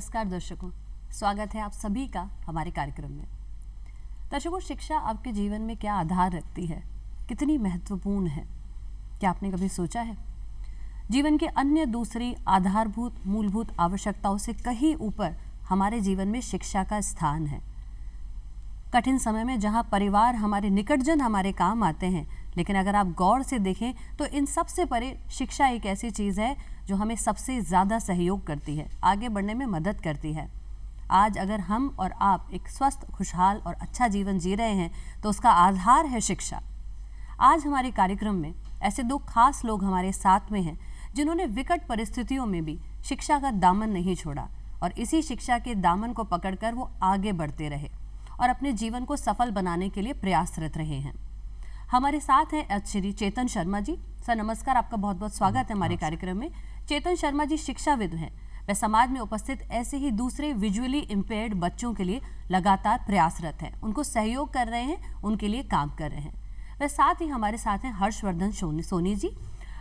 नमस्कार दर्शकों, स्वागत है आप सभी का हमारे कार्यक्रम में। दर्शकों, शिक्षा आपके जीवन में क्या आधार रखती है, कितनी महत्वपूर्ण है, क्या आपने कभी सोचा है? जीवन के अन्य दूसरी आधारभूत मूलभूत आवश्यकताओं से कहीं ऊपर हमारे जीवन में शिक्षा का स्थान है। कठिन समय में जहाँ परिवार हमारे निकटजन हमारे काम आते हैं, लेकिन अगर आप गौर से देखें तो इन सब से परे शिक्षा एक ऐसी चीज़ है जो हमें सबसे ज़्यादा सहयोग करती है, आगे बढ़ने में मदद करती है। आज अगर हम और आप एक स्वस्थ, खुशहाल और अच्छा जीवन जी रहे हैं तो उसका आधार है शिक्षा। आज हमारे कार्यक्रम में ऐसे दो खास लोग हमारे साथ में हैं जिन्होंने विकट परिस्थितियों में भी शिक्षा का दामन नहीं छोड़ा और इसी शिक्षा के दामन को पकड़कर वो आगे बढ़ते रहे और अपने जीवन को सफल बनाने के लिए प्रयासरत रहे हैं। हमारे साथ हैं श्री चेतन शर्मा जी। सर नमस्कार, आपका बहुत बहुत स्वागत है हमारे कार्यक्रम में। चेतन शर्मा जी शिक्षाविद हैं। वे समाज में उपस्थित ऐसे ही दूसरे विजुअली इम्पेयर्ड बच्चों के लिए लगातार प्रयासरत हैं, उनको सहयोग कर रहे हैं, उनके लिए काम कर रहे हैं। वे साथ ही हमारे साथ हैं हर्षवर्धन सोनी जी।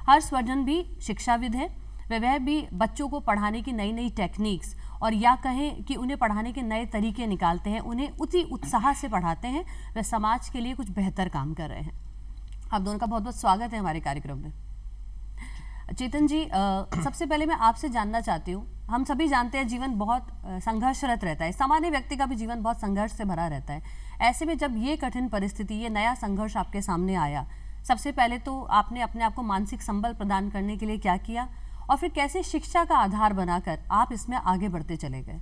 हर्षवर्धन भी शिक्षाविद हैं। वह भी बच्चों को पढ़ाने की नई नई टेक्निक्स और या कहें कि उन्हें पढ़ाने के नए तरीके निकालते हैं, उन्हें उसी उत्साह से पढ़ाते हैं। वह समाज के लिए कुछ बेहतर काम कर रहे हैं। आप दोनों का बहुत बहुत स्वागत है हमारे कार्यक्रम में। चेतन जी, सबसे पहले मैं आपसे जानना चाहती हूँ, हम सभी जानते हैं जीवन बहुत संघर्षरत रहता है, सामान्य व्यक्ति का भी जीवन बहुत संघर्ष से भरा रहता है। ऐसे में जब ये कठिन परिस्थिति, ये नया संघर्ष आपके सामने आया, सबसे पहले तो आपने अपने आप को मानसिक संबल प्रदान करने के लिए क्या किया और फिर कैसे शिक्षा का आधार बनाकर आप इसमें आगे बढ़ते चले गए?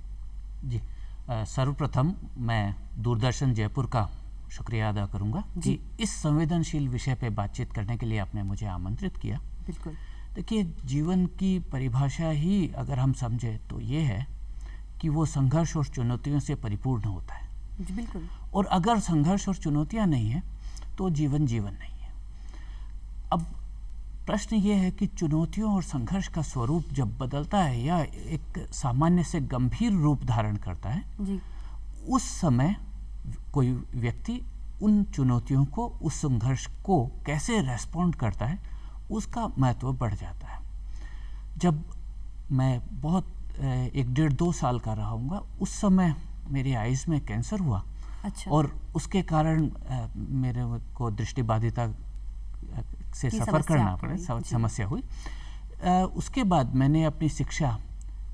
जी, सर्वप्रथम मैं दूरदर्शन जयपुर का शुक्रिया अदा करूंगा कि इस संवेदनशील विषय पे बातचीत करने के लिए आपने मुझे आमंत्रित किया। बिल्कुल। देखिए, जीवन की परिभाषा ही अगर हम समझे तो ये है कि वो संघर्ष और चुनौतियों से परिपूर्ण होता है। जी बिल्कुल। और अगर संघर्ष और चुनौतियां नहीं है तो जीवन जीवन नहीं है। अब प्रश्न ये है कि चुनौतियों और संघर्ष का स्वरूप जब बदलता है या एक सामान्य से गंभीर रूप धारण करता है जी। उस समय कोई व्यक्ति उन चुनौतियों को, उस संघर्ष को कैसे रेस्पॉन्ड करता है, उसका महत्व बढ़ जाता है। जब मैं बहुत 1-1.5-2 साल का रहा हूँगा, उस समय मेरी आइज़ में कैंसर हुआ। अच्छा। और उसके कारण मेरे को दृष्टिबाधिता से सफ़र करना पड़े, समस्या हुई। उसके बाद मैंने अपनी शिक्षा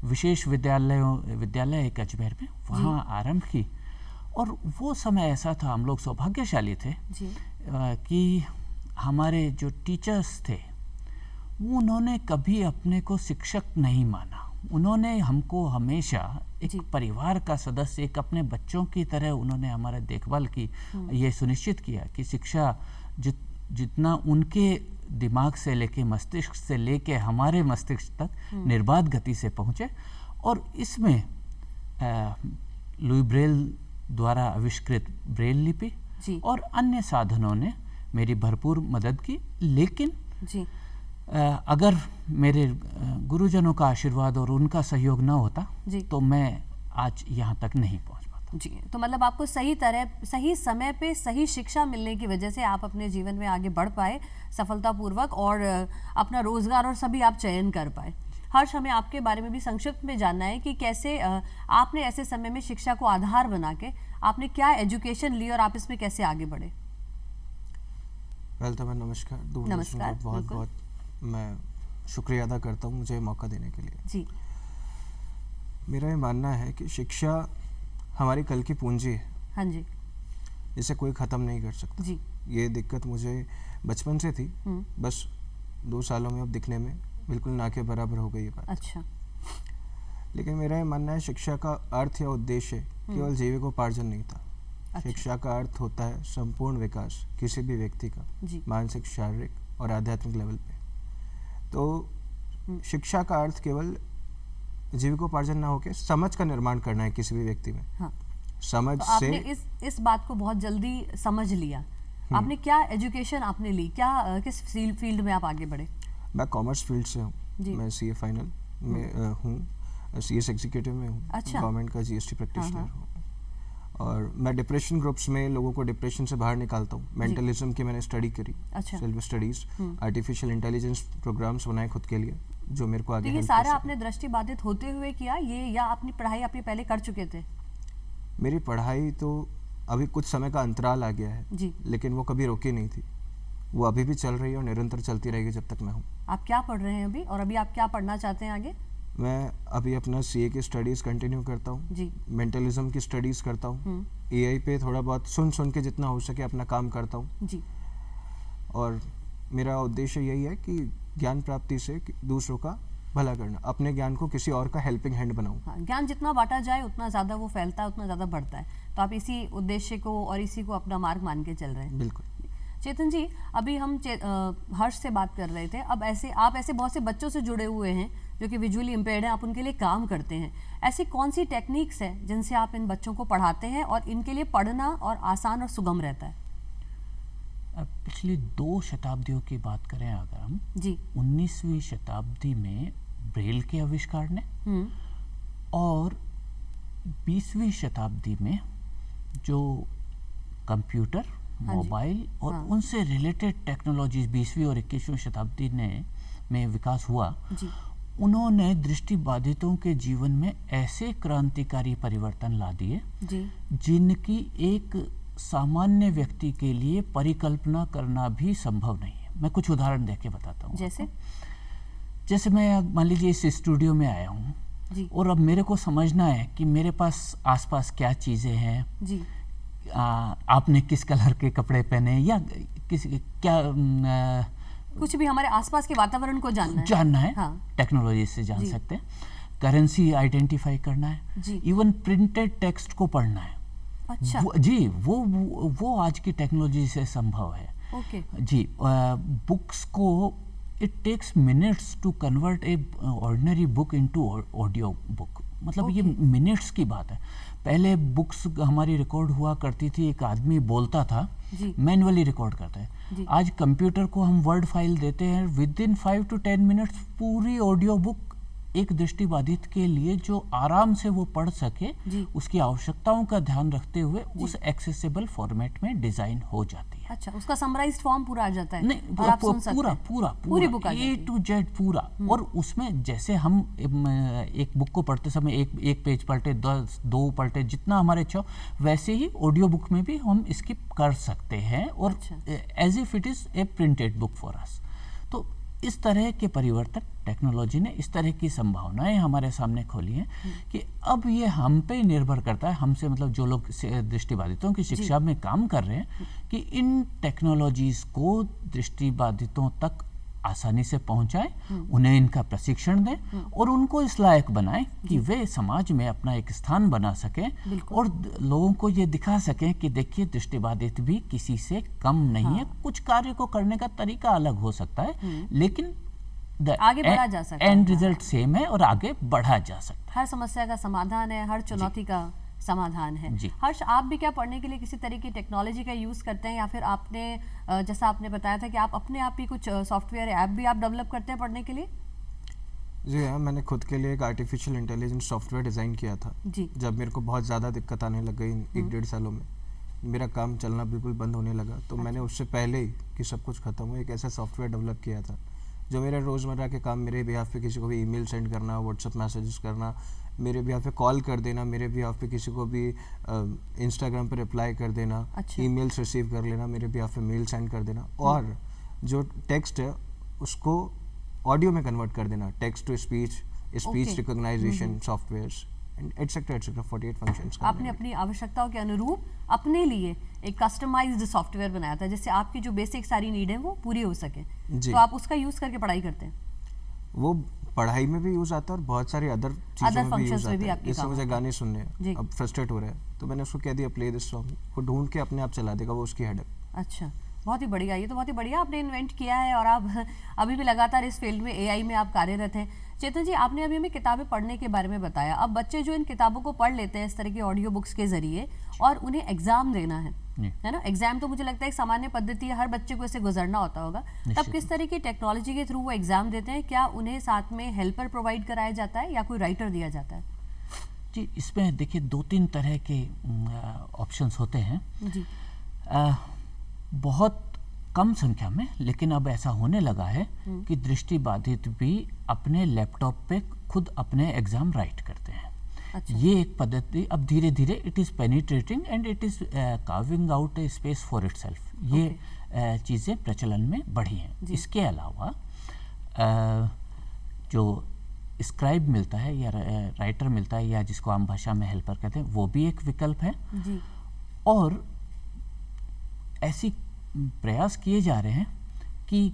विशेष विद्यालय एक अजमेर में वहाँ आरंभ की। और वो समय ऐसा था, हम लोग सौभाग्यशाली थे कि हमारे जो टीचर्स थे वो उन्होंने कभी अपने को शिक्षक नहीं माना। उन्होंने हमको हमेशा एक परिवार का सदस्य, एक अपने बच्चों की तरह उन्होंने हमारा देखभाल की। ये सुनिश्चित किया कि शिक्षा जितना उनके दिमाग से लेके, मस्तिष्क से लेके हमारे मस्तिष्क तक निर्बाध गति से पहुँचे। और इसमें लुई ब्रेल द्वारा आविष्कृत ब्रेल लिपि और अन्य साधनों ने मेरी भरपूर मदद की। लेकिन अगर मेरे गुरुजनों का आशीर्वाद और उनका सहयोग न होता तो मैं आज यहाँ तक नहीं पहुँच पाता। जी, तो मतलब आपको सही समय पे सही शिक्षा मिलने की वजह से आप अपने जीवन में आगे बढ़ पाए सफलतापूर्वक और अपना रोजगार और सभी आप चयन कर पाए। हर्ष, हमें आपके बारे में भी संक्षिप्त में जानना है कि कैसे आपने ऐसे समय में शिक्षा को आधार बना के आपने क्या एजुकेशन ली और आप इसमें कैसे आगे बढ़े? पहले तो मैं नमस्कार बहुत बहुत मैं शुक्रिया अदा करता हूँ मुझे मौका देने के लिए। जी। मेरा ये मानना है कि शिक्षा हमारी कल की पूंजी है। हाँ जी। जिसे कोई ख़त्म नहीं कर सकता। जी। ये दिक्कत मुझे बचपन से थी, बस 2 सालों में अब दिखने में बिल्कुल ना के बराबर हो गई ये बात। अच्छा। लेकिन मेरा ये मानना है शिक्षा का अर्थ या उद्देश्य केवल जीविकोपार्जन नहीं था। अच्छा। शिक्षा का अर्थ होता है संपूर्ण विकास किसी भी व्यक्ति का, मानसिक, शारीरिक और आध्यात्मिक लेवल पे। तो शिक्षा का अर्थ केवल जीविकोपार्जन ना होकर समझ का निर्माण करना है किसी भी व्यक्ति में। हाँ। समझ तो से आपने इस बात को बहुत जल्दी समझ लिया। आपने क्या एजुकेशन आपने ली, क्या किस फील्ड में आप आगे बढ़े? मैं कॉमर्स फील्ड से हूँ। मैं सीए फाइनल में हूँ, सीएस एग्जीक्यूटिव में हूँ। अच्छा। गवर्नमेंट का जीएसटी प्रैक्टिशनर हूँ। और मैं डिप्रेशन ग्रुप्स में लोगों को डिप्रेशन से बाहर निकालता हूँ। मेंटलिज्म की मैंने स्टडी करी। अच्छा। Self studies, artificial intelligence programs बनाए खुद के लिए जो मेरे को आगे तो ये सारा आपने दृष्टि बाधित होते हुए किया ये, या अपनी पढ़ाई आप ये पहले कर चुके थे? मेरी पढ़ाई तो अभी कुछ समय का अंतराल आ गया है जी, लेकिन वो कभी रुकी नहीं थी, वो अभी भी चल रही है और निरंतर चलती रहेगी जब तक मैं हूँ। आप क्या पढ़ रहे हैं अभी, और अभी आप क्या पढ़ना चाहते हैं आगे? मैं अभी अपना CA की स्टडीज़ कंटिन्यू करता हूँ जी, मेंटलिज्म की स्टडीज़ करता हूँ, AI पे थोड़ा बहुत सुन के जितना हो सके अपना काम करता हूँ जी, और मेरा उद्देश्य यही है कि ज्ञान प्राप्ति से दूसरों का भला करना, अपने ज्ञान को किसी और का हेल्पिंग हैंड बनाऊं। हाँ, ज्ञान जितना बांटा जाए उतना ज़्यादा वो फैलता है, उतना ज़्यादा बढ़ता है। तो आप इसी उद्देश्य को और इसी को अपना मार्ग मान के चल रहे हैं। बिल्कुल। चेतन जी, अभी हम हर्ष से बात कर रहे थे। अब आप ऐसे बहुत से बच्चों से जुड़े हुए हैं जो कि विजुअली इम्पेयर्ड हैं, आप उनके लिए काम करते हैं। ऐसी कौन सी टेक्निक्स हैं जिनसे आप इन बच्चों को पढ़ाते हैं और इनके लिए पढ़ना और आसान और सुगम रहता है? अब पिछली 2 शताब्दियों की बात करें अगर हम जी, 19वीं शताब्दी में ब्रेल के आविष्कार ने और 20वीं शताब्दी में जो कंप्यूटर, मोबाइल और उनसे रिलेटेड टेक्नोलॉजीज 20वीं और 21वीं शताब्दी में विकास हुआ जी, उन्होंने दृष्टिबाधितों के जीवन में ऐसे क्रांतिकारी परिवर्तन ला दिए जिनकी एक सामान्य व्यक्ति के लिए परिकल्पना करना भी संभव नहीं है। मैं कुछ उदाहरण देके बताता हूँ। जैसे मैं मान लीजिए इस स्टूडियो में आया हूँ और अब मेरे को समझना है कि मेरे पास आसपास क्या चीज़ें हैं जी। आपने किस कलर के कपड़े पहने या कुछ भी हमारे आसपास के वातावरण को जानना है। हाँ। टेक्नोलॉजी से जान सकते हैं। करेंसी आइडेंटिफाई करना है, इवन प्रिंटेड टेक्स्ट को पढ़ना है। अच्छा। वो आज की टेक्नोलॉजी से संभव है। ओके। जी, बुक्स को it takes minutes to convert a ordinary book into audio book. मतलब ये मिनट्स की बात है। पहले बुक्स हमारी रिकॉर्ड हुआ करती थी, एक आदमी बोलता था, मैनुअली रिकॉर्ड करते हैं। आज कंप्यूटर को हम वर्ड फाइल देते हैं, विद इन 5 to 10 मिनट्स पूरी ऑडियो बुक एक दृष्टिबाधित के लिए जो आराम से वो पढ़ सके, उसकी आवश्यकताओं का ध्यान रखते हुए उस एक्सेसिबल फॉर्मेट में डिजाइन हो जाती है। अच्छा, उसका समराइज्ड फॉर्म पूरा आ जाता है? नहीं, पूरी बुक A to Z पूरा। और उसमें जैसे हम एक बुक को पढ़ते समय एक पेज पलटे, 2 पलटे, जितना हमारे इच्छा हो, वैसे ही ऑडियो बुक में भी हम स्किप कर सकते हैं और as if it is a printed book for us. तो इस तरह के परिवर्तन टेक्नोलॉजी ने इस तरह की संभावनाएं हमारे सामने खोली हैं कि अब ये हम पे निर्भर करता है, हमसे मतलब जो लोग दृष्टिबाधितों की शिक्षा में काम कर रहे हैं, कि इन टेक्नोलॉजीज को दृष्टिबाधितों तक आसानी से पहुंचाएं, उन्हें इनका प्रशिक्षण दें और उनको इस लायक बनाएं कि वे समाज में अपना एक स्थान बना सकें और लोगों को ये दिखा सकें कि देखिए दृष्टिबाधित भी किसी से कम नहीं है। कुछ कार्य को करने का तरीका अलग हो सकता है लेकिन आगे बढ़ा जा सकता है, एंड रिजल्ट सेम है और आगे बढ़ा जा सकता है। हर समस्या का समाधान है, हर चुनौती का समाधान है। हर्ष, आप भी क्या पढ़ने के लिए किसी तरह की टेक्नोलॉजी का यूज़ करते हैं, या फिर आपने जैसा आपने बताया था कि आप अपने आप ही कुछ सॉफ्टवेयर ऐप भी आप डेवलप करते हैं पढ़ने के लिए? जी हाँ, मैंने खुद के लिए एक आर्टिफिशियल इंटेलिजेंस सॉफ्टवेयर डिज़ाइन किया था जी। जब मेरे को बहुत ज़्यादा दिक्कत आने लग गई 1-1.5 सालों में, मेरा काम चलना बिल्कुल बंद होने लगा, तो मैंने उससे पहले ही कि सब कुछ खत्म हो एक ऐसा सॉफ्टवेयर डेवलप किया था जो मेरे रोज़मर्रा के काम, मेरे बिहाफ पे किसी को भी ईमेल सेंड करना, व्हाट्सएप मैसेजेस करना, मेरे बिहाफ पे कॉल कर देना, मेरे बिहाफ पे किसी को भी इंस्टाग्राम पे रिप्लाई कर देना, ईमेल्स रिसीव कर लेना, मेरे बिहाफ पे मेल सेंड कर देना, और जो टेक्स्ट है उसको ऑडियो में कन्वर्ट कर देना, text to speech recognisation softwares etcetera 48 functions. आपने अपनी आवश्यकताओं के अनुरूप अपने लिए एक कस्टमाइज्ड सॉफ्टवेयर बनाया था जिससे आपकी जो बेसिक सारी नीड है वो पूरी हो सके। तो आप उसका यूज करके पढ़ाई करते हैं? वो पढ़ाई में भी यूज आता है और बहुत सारी अदर चीजों में भी यूज आता है। जैसे मुझे गाने सुनने हैं, अब फ्रस्ट्रेट हो रहा है तो मैंने उसको कह दिया प्ले दिस सॉन्ग, वो ढूंढ के अपने आप चला देगा, वो उसकी हेडर। अच्छा, बहुत ही बढ़िया, ये तो बहुत ही बढ़िया आपने इन्वेंट किया है और आप अभी भी लगातार इस फील्ड में AI में आप कार्यरत हैं। चेतन जी, आपने अभी हमें किताबें पढ़ने के बारे में बताया। अब बच्चे जो इन किताबों को पढ़ लेते हैं इस तरह की ऑडियो बुक्स के जरिए और उन्हें एग्जाम देना है ना, एग्जाम तो मुझे लगता है एक सामान्य पद्धति है, हर बच्चे को इसे गुजरना होता होगा, तब किस तरह की टेक्नोलॉजी के थ्रू वो एग्जाम देते हैं? क्या उन्हें साथ में हेल्पर प्रोवाइड कराया जाता है या कोई राइटर दिया जाता है? जी, इसमें देखिए 2-3 तरह के ऑप्शंस होते हैं जी। बहुत कम संख्या में, लेकिन अब ऐसा होने लगा है कि दृष्टिबाधित भी अपने लैपटॉप पे खुद अपने एग्जाम राइट करते हैं। अच्छा। ये एक पद्धति अब धीरे धीरे it is penetrating and it is carving out A space for itself. ये चीज़ें प्रचलन में बढ़ी हैं। इसके अलावा जो स्क्राइब मिलता है या राइटर मिलता है या जिसको आम भाषा में हेल्पर कहते हैं, वो भी एक विकल्प है जी। और ऐसी प्रयास किए जा रहे हैं कि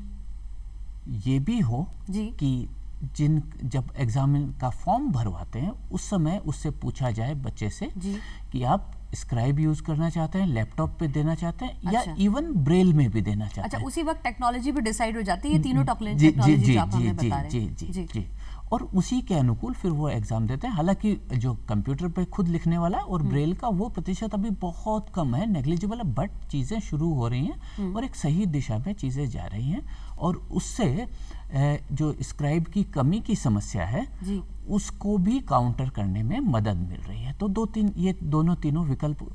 ये भी हो जी। कि जब एग्जाम का फॉर्म भरवाते हैं उस समय उससे पूछा जाए बच्चे से जी। कि आप स्क्राइब यूज करना चाहते हैं, लैपटॉप पे देना चाहते हैं, अच्छा। या इवन ब्रेल में भी देना चाहते हैं। अच्छा, उसी वक्त टेक्नोलॉजी भी डिसाइड हो जाती है, ये तीनों टेक्नोलॉजी जो आप हमें बता रहे हैं। जी जी, और उसी के अनुकूल फिर वो एग्जाम देते हैं। हालांकि जो कंप्यूटर पे खुद लिखने वाला और ब्रेल का वो प्रतिशत अभी बहुत कम है, नेग्लिजिबल है, बट चीज़ें शुरू हो रही हैं और एक सही दिशा में चीज़ें जा रही हैं और उससे जो स्क्राइब की कमी की समस्या है जी। उसको भी काउंटर करने में मदद मिल रही है। तो ये तीनों विकल्प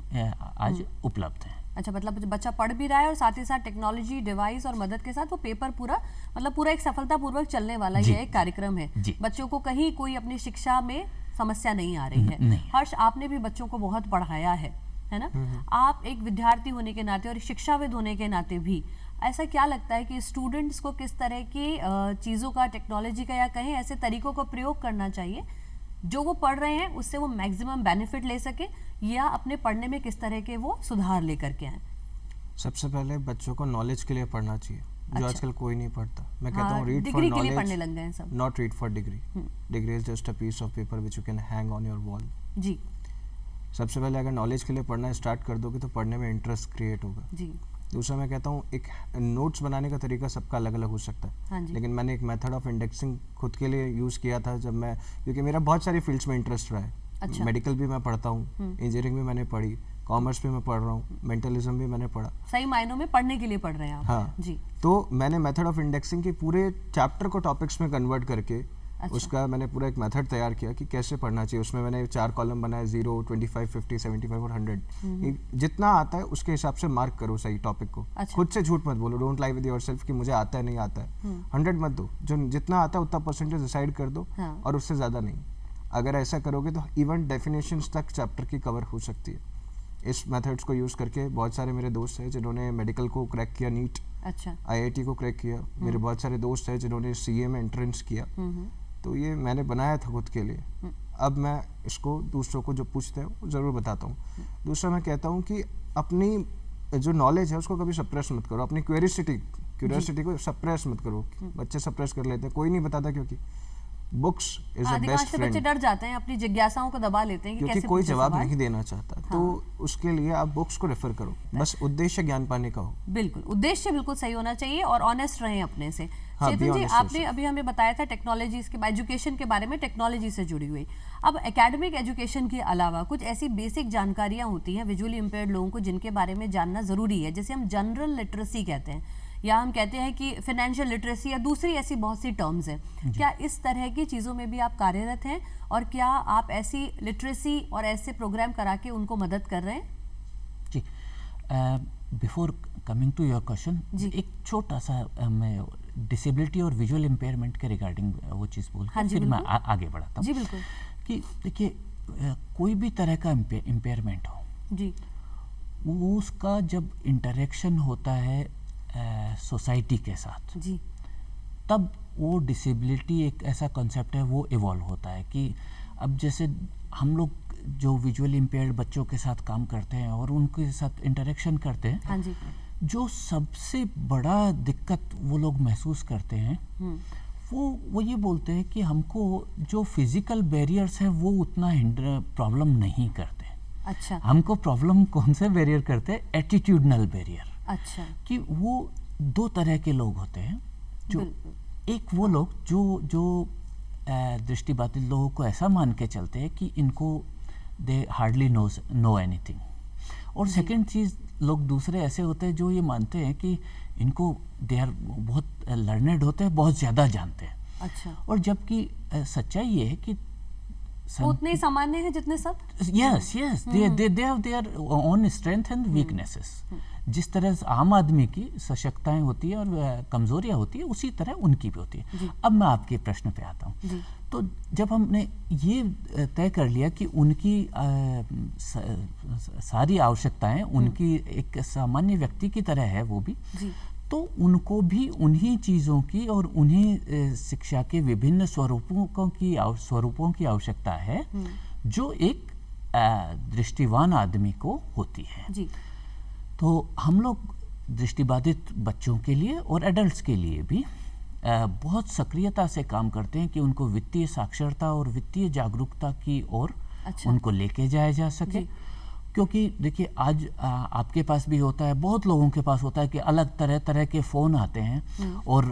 आज उपलब्ध हैं। अच्छा, मतलब बच्चा पढ़ भी रहा है और साथ ही साथ टेक्नोलॉजी डिवाइस और मदद के साथ वो पेपर पूरा एक सफलतापूर्वक चलने वाला ये एक कार्यक्रम है। बच्चों को कहीं कोई अपनी शिक्षा में समस्या नहीं आ रही है। हर्ष, आपने भी बच्चों को बहुत पढ़ाया है ना? आप एक विद्यार्थी होने के नाते और शिक्षाविद होने के नाते भी ऐसा क्या लगता है कि स्टूडेंट्स को किस तरह की चीज़ों का, टेक्नोलॉजी का या कहीं ऐसे तरीकों का प्रयोग करना चाहिए जो वो पढ़ रहे हैं उससे वो मैक्सिमम बेनिफिट ले सके, या अपने पढ़ने में किस तरह के वो सुधार लेकर के आए? सबसे पहले बच्चों को नॉलेज के लिए पढ़ना चाहिए, जो आजकल कोई नहीं पढ़ता। मैं कहता हूँ रीड फॉर डिग्री के लिए नॉलेज, पढ़ने लग गए हैं सब। Not read for degree. Degree is just a piece of paper which you can hang on your wall. जी। सबसे पहले अगर नॉलेज के लिए पढ़ना स्टार्ट कर दोगे तो पढ़ने में इंटरेस्ट क्रिएट होगा। जी। दूसरा मैं कहता हूँ एक नोट्स बनाने का तरीका सबका अलग अलग हो सकता है। हाँ जी। लेकिन मैंने एक मेथड ऑफ इंडेक्सिंग खुद के लिए यूज़ किया था जब मैं, क्योंकि मेरा बहुत सारी फील्ड्स में इंटरेस्ट रहा है। अच्छा। मेडिकल भी मैं पढ़ता हूँ, इंजीनियरिंग भी मैंने पढ़ी, कॉमर्स भी मैं पढ़ रहा हूँ, मेंटलिज्म भी मैंने पढ़ा। सही मायनों में पढ़ने के लिए पढ़ रहे हैं आप। हाँ जी। तो मैंने मेथड ऑफ इंडेक्सिंग के पूरे चैप्टर को टॉपिक्स में कन्वर्ट करके अच्छा। उसका मैंने पूरा एक मेथड तैयार किया कि कैसे पढ़ना चाहिए। उसमें मैंने 4 कॉलम बनाए, 0, 25, 50, 75 और 100। जितना आता है उसके हिसाब से मार्क करो सही टॉपिक को। अच्छा। खुद से झूठ मत बोलो, डोंट लाई विद योरसेल्फ कि मुझे आता है नहीं आता है। 100 मत दो, जो जितना आता है उतना परसेंटेज डिसाइड कर दो। हाँ। और उससे ज़्यादा नहीं। अगर ऐसा करोगे तो इवन डेफिनेशंस तक चैप्टर की कवर हो सकती है। इस मेथड्स को यूज़ करके बहुत सारे मेरे दोस्त हैं जिन्होंने मेडिकल को क्रैक किया, नीट, अच्छा, IIT को क्रैक किया। मेरे बहुत सारे दोस्त हैं जिन्होंने CA में एंट्रेंस किया। तो ये मैंने बनाया था खुद के लिए। अब मैं इसको दूसरों को जो पूछते हैं वो ज़रूर बताता हूँ। दूसरा मैं कहता हूँ कि अपनी जो नॉलेज है उसको कभी सप्रेस मत करो। अपनी क्यूरियोसिटी को सप्रेस मत करो। बच्चे सप्रेस कर लेते हैं, कोई नहीं बताता, क्योंकि books is a best friend. बच्चे डर जाते हैं, अपनी जिज्ञासाओं को दबा लेते हैं कि क्योंकि कैसे कोई पूछे जवाब सवाल। नहीं देना चाहता। हाँ। तो उसके लिए आप बुक्स को रेफर करो, बस उद्देश्य ज्ञान पाने का हो। बिल्कुल, उद्देश्य बिल्कुल सही होना चाहिए और ऑनेस्ट रहें अपने से। हाँ, चेतन जी, आपने अभी हमें बताया था टेक्नोलॉजी के एजुकेशन के बारे में, टेक्नोलॉजी से जुड़ी हुई। अब एकेडमिक एजुकेशन के अलावा कुछ ऐसी बेसिक जानकारियां होती हैं विजुअली इम्पेयर्ड लोगों को जिनके बारे में जानना ज़रूरी है, जैसे हम जनरल लिटरेसी कहते हैं, या हम कहते हैं कि फाइनेंशियल लिटरेसी, या दूसरी ऐसी बहुत सी टर्म्स हैं। क्या इस तरह की चीज़ों में भी आप कार्यरत हैं, और क्या आप ऐसी लिटरेसी और ऐसे प्रोग्राम करा के उनको मदद कर रहे हैं? जी, before coming to your question, एक छोटा सा मैं डिसेबिलिटी और विजुअल इम्पेयरमेंट के रिगार्डिंग वो चीज़ बोल हाँ फिर मैं आगे बढ़ाता हूँ। जी बिल्कुल। कि देखिए, कोई भी तरह का इम्पेयरमेंट हो जी, वो उसका जब इंटरेक्शन होता है सोसाइटी के साथ, जी, तब वो डिसेबिलिटी एक ऐसा कॉन्सेप्ट है वो इवॉल्व होता है। कि अब जैसे हम लोग जो विजुअली इम्पेयर्ड बच्चों के साथ काम करते हैं और उनके साथ इंटरेक्शन करते हैं, हाँ जी, जो सबसे बड़ा दिक्कत वो लोग महसूस करते हैं वो ये बोलते हैं कि हमको जो फिजिकल बैरियर्स हैं वो उतना प्रॉब्लम नहीं करते। अच्छा, हमको प्रॉब्लम कौन से बैरियर करते हैं? Attitudinal barrier. अच्छा, कि वो 2 तरह के लोग होते हैं। जो एक वो लोग जो दृष्टिबाधित लोगों को ऐसा मान के चलते हैं कि इनको दे हार्डली नो एनीथिंग, और सेकंड चीज़ लोग दूसरे ऐसे होते हैं जो ये मानते हैं कि इनको दे आर बहुत लर्नेड होते हैं, बहुत ज़्यादा जानते हैं। अच्छा, और जबकि सच्चाई ये है कि उतने ही सामान्य हैं जितने सब। Yes yes, they have their own strength and weaknesses. जिस तरह से आम आदमी की सशक्तताएं होती है और कमजोरियां होती है, उसी तरह उनकी भी होती है। अब मैं आपके प्रश्न पे आता हूँ। तो जब हमने ये तय कर लिया कि उनकी सारी आवश्यकताएं उनकी एक सामान्य व्यक्ति की तरह है वो भी, तो उनको भी उन्हीं चीज़ों की और उन्हीं शिक्षा के विभिन्न स्वरूपों की आवश्यकता है जो एक दृष्टिवान आदमी को होती है। जी। तो हम लोग दृष्टिबाधित बच्चों के लिए और एडल्ट्स के लिए भी बहुत सक्रियता से काम करते हैं कि उनको वित्तीय साक्षरता और वित्तीय जागरूकता की ओर उनको लेके जाया जा सके। क्योंकि देखिए आज आपके पास भी होता है, बहुत लोगों के पास होता है कि अलग तरह तरह के फ़ोन आते हैं और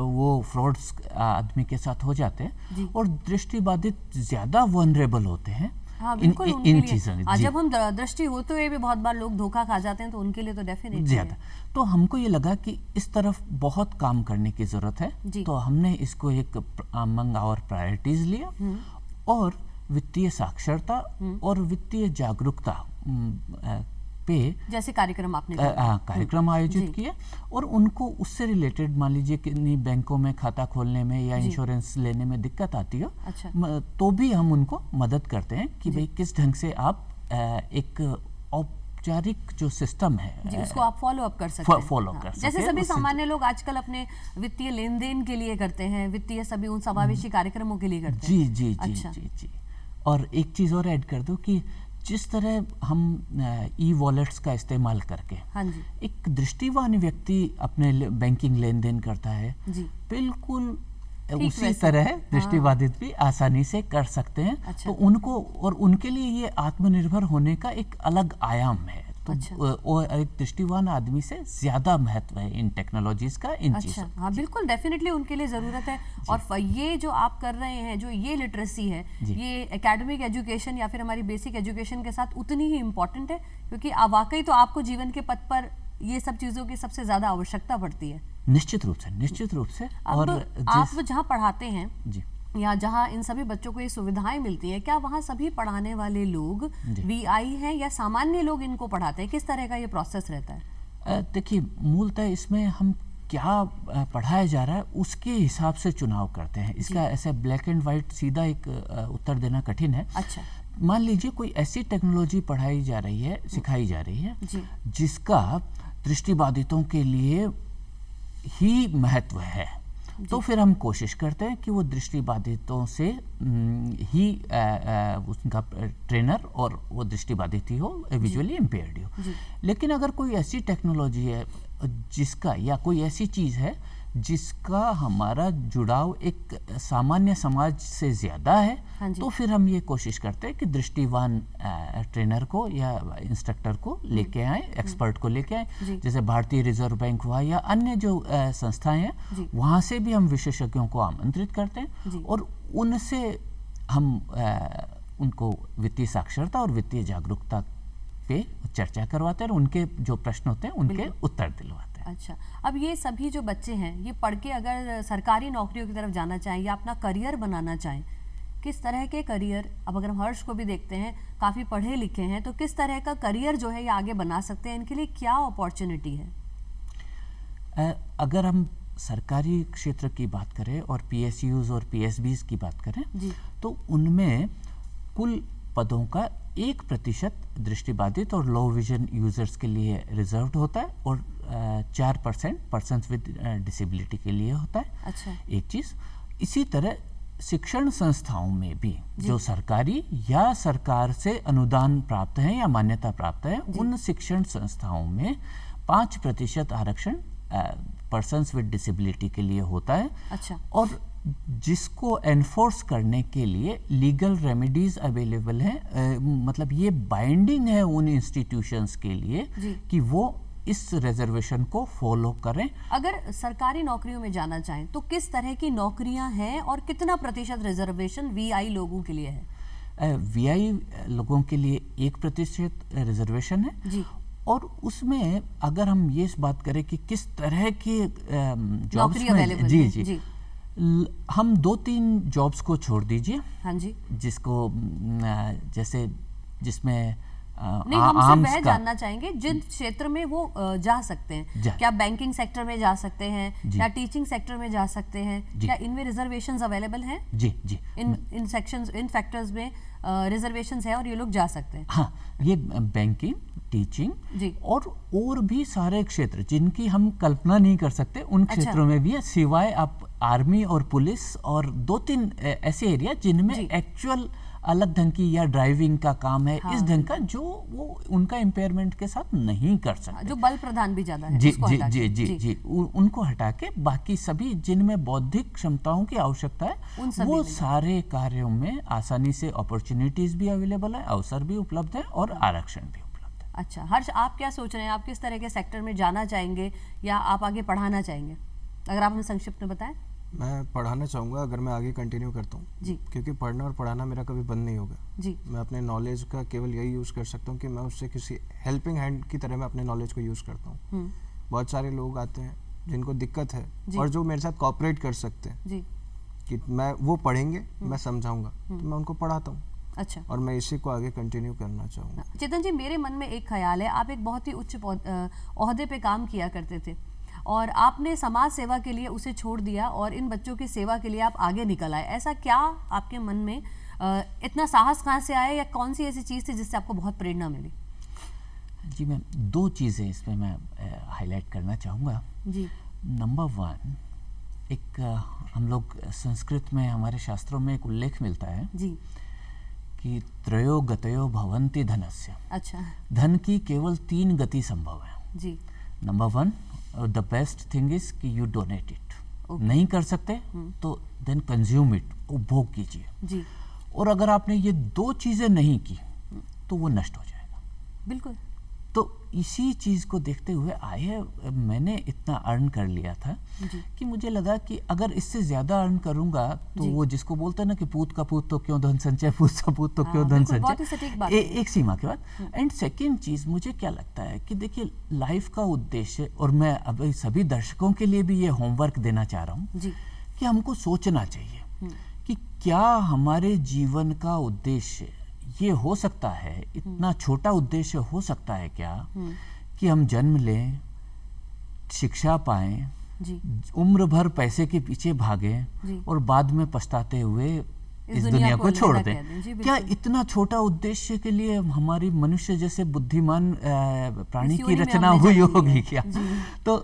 वो फ्रॉड्स आदमी के साथ हो जाते हैं और दृष्टिबाधित ज़्यादा वनरेबल होते हैं। हाँ, बिल्कुल इन चीज़ों। जब हम दृष्टि होते हुए भी बहुत बार लोग धोखा खा जाते हैं, तो उनके लिए तो डेफिनेटली ज़्यादा। तो हमको ये लगा कि इस तरफ बहुत काम करने की ज़रूरत है। तो हमने इसको एक अमंग आवर प्रायोरिटीज़ लिया और वित्तीय साक्षरता और वित्तीय जागरूकता पे जैसे कार्यक्रम आपने कार्यक्रम आयोजित किए और उनको उससे रिलेटेड, मान लीजिए कि बैंकों में खाता खोलने में या इंश्योरेंस लेने में दिक्कत आती हो, तो भी हम उनको मदद करते हैं कि भाई किस ढंग से आप एक औपचारिक जो सिस्टम है उसको आप फॉलो अप कर सकते हैं। फॉलो कर सकते हैं। जैसे सभी सामान्य लोग आजकल अपने वित्तीय लेन देन के लिए करते हैं, वित्तीय सभी उन समावेशी कार्यक्रमों के लिए करते हैं। जी जी जी जी। और एक चीज़ और ऐड कर दूं कि जिस तरह हम ई वॉलेट्स का इस्तेमाल करके एक दृष्टिवान व्यक्ति अपने बैंकिंग लेन देन करता है, बिल्कुल उसी तरह दृष्टिबाधित भी आसानी से कर सकते हैं। तो उनको और उनके लिए ये आत्मनिर्भर होने का एक अलग आयाम है। तो और एक दृष्टिवान आदमी से ज्यादा महत्व है इन टेक्नोलॉजीज का, इन चीजों। हाँ बिल्कुल, डेफिनेटली उनके लिए ज़रूरत है। और ये जो आप कर रहे हैं, जो ये लिटरेसी है, ये एकेडमिक एजुकेशन या फिर हमारी बेसिक एजुकेशन के साथ उतनी ही इम्पोर्टेंट है, क्योंकि वाकई तो आपको जीवन के पथ पर ये सब चीज़ों की सबसे ज़्यादा आवश्यकता पड़ती है। निश्चित रूप से, निश्चित रूप से। और आप जहाँ पढ़ाते हैं जी, या जहाँ इन सभी बच्चों को ये सुविधाएं मिलती हैं, क्या वहाँ सभी पढ़ाने वाले लोग वीआई हैं या सामान्य लोग इनको पढ़ाते हैं? किस तरह का ये प्रोसेस रहता है? देखिए, मूलतः इसमें हम क्या पढ़ाया जा रहा है उसके हिसाब से चुनाव करते हैं। इसका ऐसे ब्लैक एंड वाइट सीधा एक उत्तर देना कठिन है। अच्छा, मान लीजिए कोई ऐसी टेक्नोलॉजी पढ़ाई जा रही है, सिखाई जा रही है जिसका दृष्टिबाधितों के लिए ही महत्व है, तो फिर हम कोशिश करते हैं कि वो दृष्टिबाधितों से ही उसका ट्रेनर और वो दृष्टिबाधित ही हो, विजुअली इम्पेयर्ड हो। लेकिन अगर कोई ऐसी टेक्नोलॉजी है जिसका, या कोई ऐसी चीज़ है जिसका हमारा जुड़ाव एक सामान्य समाज से ज़्यादा है, तो फिर हम ये कोशिश करते हैं कि दृष्टिवान ट्रेनर को या इंस्ट्रक्टर को लेके आए, एक्सपर्ट को लेके आए। जैसे भारतीय रिजर्व बैंक हुआ या अन्य जो संस्थाएं हैं, वहाँ से भी हम विशेषज्ञों को आमंत्रित करते हैं और उनसे हम उनको वित्तीय साक्षरता और वित्तीय जागरूकता पे चर्चा करवाते हैं और उनके जो प्रश्न होते हैं उनके उत्तर दिलवाते हैं। अच्छा, अब ये सभी जो बच्चे हैं, ये पढ़ के अगर सरकारी नौकरियों की तरफ जाना चाहें या अपना करियर बनाना चाहें, किस तरह के करियर, अब अगर हम हर्ष को भी देखते हैं, काफ़ी पढ़े लिखे हैं, तो किस तरह का करियर जो है ये आगे बना सकते हैं? इनके लिए क्या अपॉर्चुनिटी है? अगर हम सरकारी क्षेत्र की बात करें और PSUs और PSBs की बात करें, तो उनमें कुल पदों का 1% दृष्टिबाधित और लो विजन यूजर्स के लिए रिजर्व्ड होता है और 4% पर्सन्स विद डिसेबिलिटी के लिए होता है। अच्छा। एक चीज़, इसी तरह शिक्षण संस्थाओं में भी जो सरकारी या सरकार से अनुदान प्राप्त हैं या मान्यता प्राप्त है, उन शिक्षण संस्थाओं में 5% आरक्षण पर्सन्स विद डिसेबिलिटी के लिए होता है। अच्छा। और जिसको एनफोर्स करने के लिए लीगल रेमेडीज अवेलेबल हैं, मतलब ये बाइंडिंग है उन इंस्टीट्यूशंस के लिए कि वो इस रिजर्वेशन को फॉलो करें। अगर सरकारी नौकरियों में जाना चाहें तो किस तरह की नौकरियां हैं और कितना प्रतिशत रिजर्वेशन वीआई लोगों के लिए है? वीआई लोगों के लिए 1% रिजर्वेशन है जी। और उसमें अगर हम ये बात करें कि किस तरह के जॉब्स में, जी। हम 2-3 जॉब्स को छोड़ दीजिए। हाँ जी। जिसको जैसे जिसमें नहीं, हम सिर्फ वह जानना चाहेंगे जिन क्षेत्र में वो जा सकते हैं। क्या बैंकिंग सेक्टर में जा सकते हैं, क्या टीचिंग सेक्टर में जा सकते हैं, क्या इनमें रिजर्वेशंस अवेलेबल हैं? जी जी, इन सेक्शंस, इन फैक्टर्स में रिजर्वेशंस है और ये लोग जा सकते हैं। हाँ, ये बैंकिंग, टीचिंग और भी सारे क्षेत्र जिनकी हम कल्पना नहीं कर सकते, उन क्षेत्रों में भी है। सिवाय आप आर्मी और पुलिस और 2-3 ऐसे एरिया जिनमें एक्चुअल अलग ढंग की या ड्राइविंग का काम है, इस ढंग का, जो वो उनका इम्पेयरमेंट के साथ नहीं कर सकते, जो बल प्रधान भी ज्यादा है। जी जी जी जी जी, उनको हटा के बाकी सभी जिनमें बौद्धिक क्षमताओं की आवश्यकता है, वो सारे कार्यों में आसानी से अपॉर्चुनिटीज भी अवेलेबल है, अवसर भी उपलब्ध है और आरक्षण भी उपलब्ध है। अच्छा हर्ष, आप क्या सोच रहे हैं? आप किस तरह के सेक्टर में जाना चाहेंगे या आप आगे पढ़ाना चाहेंगे? अगर आप हमें संक्षिप्त में बताएं। मैं पढ़ाना चाहूँगा अगर मैं आगे कंटिन्यू करता हूँ जी, क्योंकि पढ़ना और पढ़ाना मेरा कभी बंद नहीं होगा जी। मैं अपने नॉलेज का केवल यही यूज़ कर सकता हूँ कि मैं उससे किसी हेल्पिंग हैंड की तरह मैं अपने नॉलेज को यूज़ करता हूँ। बहुत सारे लोग आते हैं जिनको दिक्कत है और जो मेरे साथ कोऑपरेट कर सकते हैं जी, कि मैं वो पढ़ेंगे, मैं समझाऊंगा, तो मैं उनको पढ़ाता हूँ। अच्छा, और मैं इसी को आगे कंटिन्यू करना चाहूँगा। चेतन जी, मेरे मन में एक ख्याल है, आप एक बहुत ही उच्च ओहदे पे काम किया करते थे और आपने समाज सेवा के लिए उसे छोड़ दिया और इन बच्चों की सेवा के लिए आप आगे निकल आए। ऐसा क्या आपके मन में इतना साहस कहाँ से आया, या कौन सी ऐसी चीज़ थी जिससे आपको बहुत प्रेरणा मिली? जी, मैं 2 चीज़ें इसमें मैं हाईलाइट करना चाहूँगा जी। नंबर 1, एक हम लोग संस्कृत में, हमारे शास्त्रों में एक उल्लेख मिलता है जी कि त्रयो गतयो भवन्ति धनस्य। अच्छा, धन की केवल 3 गति संभव है जी। Number 1, the best thing is कि यू डोनेट इट। नहीं कर सकते तो देन कंज्यूम इट, उपभोग कीजिए जी। और अगर आपने ये 2 चीजें नहीं की तो वो नष्ट हो जाएगा। बिल्कुल। तो इसी चीज को देखते हुए मैंने इतना अर्न कर लिया था कि मुझे लगा कि अगर इससे ज्यादा अर्न करूंगा तो वो जिसको बोलते हैं ना कि पूत का पूत तो क्यों धन संचय, पूत का पूत तो क्यों धन संचय, एक सीमा के बाद। एंड सेकेंड चीज मुझे क्या लगता है कि देखिए, लाइफ का उद्देश्य, और मैं अभी सभी दर्शकों के लिए भी ये होमवर्क देना चाह रहा हूँ कि हमको सोचना चाहिए कि क्या हमारे जीवन का उद्देश्य ये हो सकता है, इतना छोटा उद्देश्य हो सकता है क्या कि हम जन्म लें, शिक्षा पाएं, उम्र भर पैसे के पीछे भागें और बाद में पछताते हुए इस दुनिया को छोड़ दें? क्या इतना छोटा उद्देश्य के लिए हमारी मनुष्य जैसे बुद्धिमान प्राणी की रचना हुई होगी क्या? तो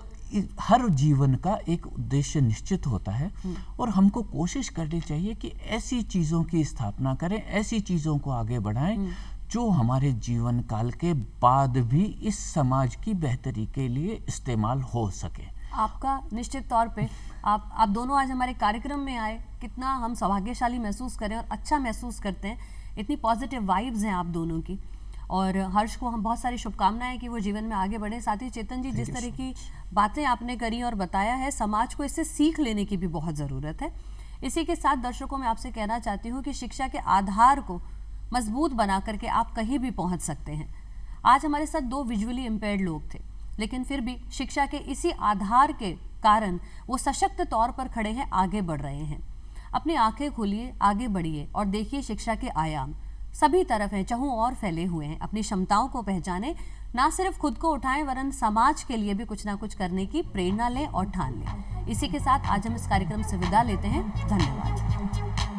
हर जीवन का एक उद्देश्य निश्चित होता है और हमको कोशिश करनी चाहिए कि ऐसी चीज़ों की स्थापना करें, ऐसी चीज़ों को आगे बढ़ाएं जो हमारे जीवन काल के बाद भी इस समाज की बेहतरी के लिए इस्तेमाल हो सके। आपका निश्चित तौर पे आप दोनों आज हमारे कार्यक्रम में आए, कितना हम सौभाग्यशाली महसूस करें और अच्छा महसूस करते हैं। इतनी पॉजिटिव वाइब्स हैं आप दोनों की, और हर्ष को हम बहुत सारी शुभकामनाएं कि वो जीवन में आगे बढ़े। साथ ही चेतन जी, जिस तरह की बातें आपने करी और बताया है, समाज को इससे सीख लेने की भी बहुत ज़रूरत है। इसी के साथ दर्शकों, मैं आपसे कहना चाहती हूँ कि शिक्षा के आधार को मजबूत बना करके आप कहीं भी पहुँच सकते हैं। आज हमारे साथ 2 विजुअली इम्पेयर्ड लोग थे, लेकिन फिर भी शिक्षा के इसी आधार के कारण वो सशक्त तौर पर खड़े हैं, आगे बढ़ रहे हैं। अपनी आंखें खोलिए, आगे बढ़िए और देखिए शिक्षा के आयाम सभी तरफ हैं, चहुं और फैले हुए हैं। अपनी क्षमताओं को पहचानें, ना सिर्फ खुद को उठाएं वरन समाज के लिए भी कुछ ना कुछ करने की प्रेरणा लें और ठान लें। इसी के साथ आज हम इस कार्यक्रम से विदा लेते हैं। धन्यवाद।